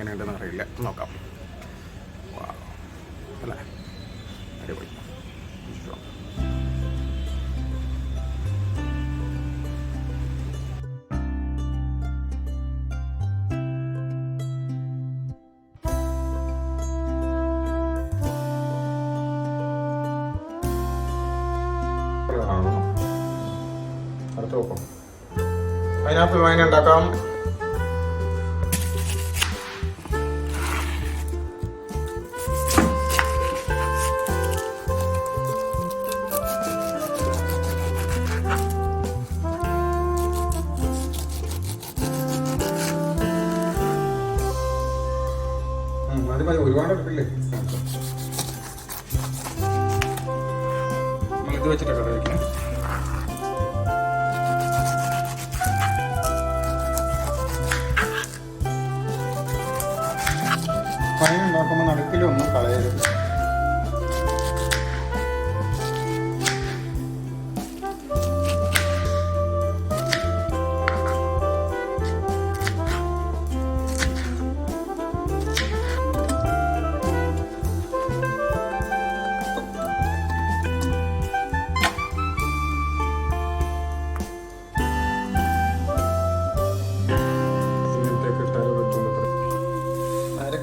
എങ്ങനെയുണ്ടെന്ന് അറിയില്ല, നോക്കാം. അല്ലേ, അടിപൊളി. അടുത്ത് നോക്കാം. പൈനാപ്പിൾ വൈൻ ഉണ്ടാക്കാം. മതി, ഒരുപാട് എടുക്കില്ലേ? നമ്മളിത് വെച്ചിട്ടൊക്കെ കഴിക്കാം. വൈൻ ഉണ്ടാക്കുമ്പോൾ നടുക്കിലൊന്നും കളയരുത്.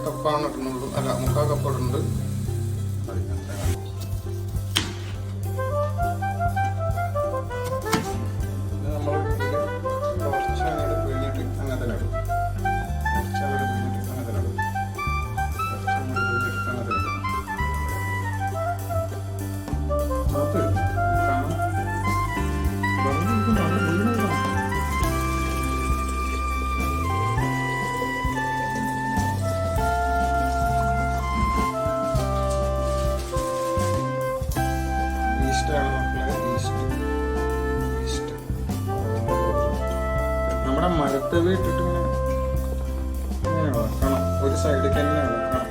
കപ്പാണ് ഇടുന്നുള്ളൂ, അല്ല 3/4 കപ്പ് ഇടുന്നുണ്ട്. നമ്മൾ കുറച്ച് അങ്ങോട്ട് പിഴിഞ്ഞിട്ട് അങ്ങനെ തന്നെ ഇടും. കുറച്ച് അങ്ങോട്ട് പിഴിഞ്ഞിട്ട് അങ്ങനെ തന്നെ ഇടും. കുറച്ച് അങ്ങോട്ട് പിഴിഞ്ഞിട്ട് അങ്ങനെ തന്നെ ഇടും. അത് കാണാം. നമ്മുടെ മരത്തവി ഇട്ടിട്ട് ഇങ്ങനെ ഇളക്കണം. ഒരു സൈഡിൽ തന്നെ ഇളക്കണം,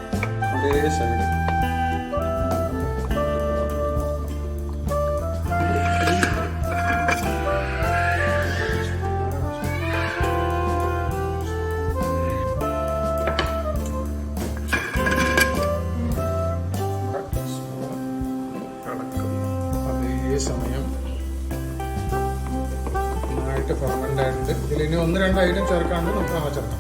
ഒരേ സൈഡ്. സമയം നന്നായിട്ട് ഫെർമെന്റ് ആയിട്ട് ഇതിൽ ഇനി 1-2 ഐറ്റം ചേർക്കാണ്ട് നമുക്ക് അങ്ങനെ ചേർക്കാം.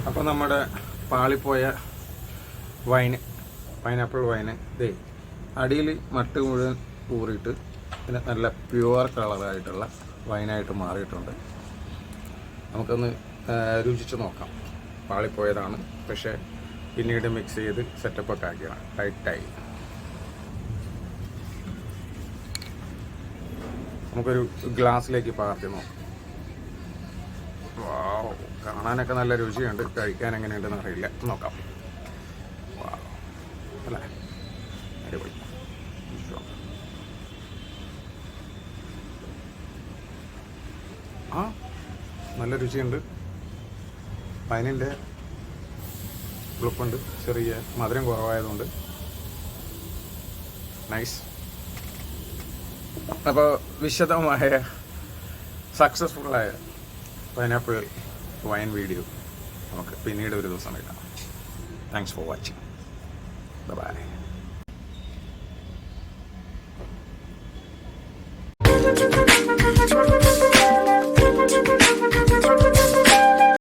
അപ്പോൾ നമ്മുടെ പാളിപ്പോയ വൈന്, പൈനാപ്പിൾ വൈന് ഇതേ അടിയിൽ മട്ട് മുഴുവൻ ഊറിയിട്ട് പിന്നെ നല്ല പ്യുവർ കളറായിട്ടുള്ള വൈനായിട്ട് മാറിയിട്ടുണ്ട്. നമുക്കൊന്ന് രുചിച്ച് നോക്കാം. പാളിപ്പോയതാണ്, പക്ഷേ പിന്നീട് മിക്സ് ചെയ്ത് സെറ്റപ്പൊക്കെ ആക്കിയാണ് ടൈറ്റായി. നമുക്കൊരു ഗ്ലാസ്സിലേക്ക് പകർത്തി നോക്കാം. വാവ്, കാണാനൊക്കെ നല്ല രുചിയുണ്ട്, കഴിക്കാൻ എങ്ങനെയുണ്ടെന്ന് അറിയില്ല, നോക്കാം. അല്ലേ, അടിപൊളി. ആ, നല്ല രുചിയുണ്ട്. വൈനിൻ്റെ പുളിപ്പുണ്ട്, ചെറിയ മധുരം കുറവായതുകൊണ്ട് നൈസ്. അപ്പോൾ വിശദമായ സക്സസ്ഫുള്ളായ പൈനാപ്പിൾ വൈൻ വീഡിയോ നമുക്ക് പിന്നീട് ഒരു ദിവസം ഇടാം. Thanks for watching. ബൈ.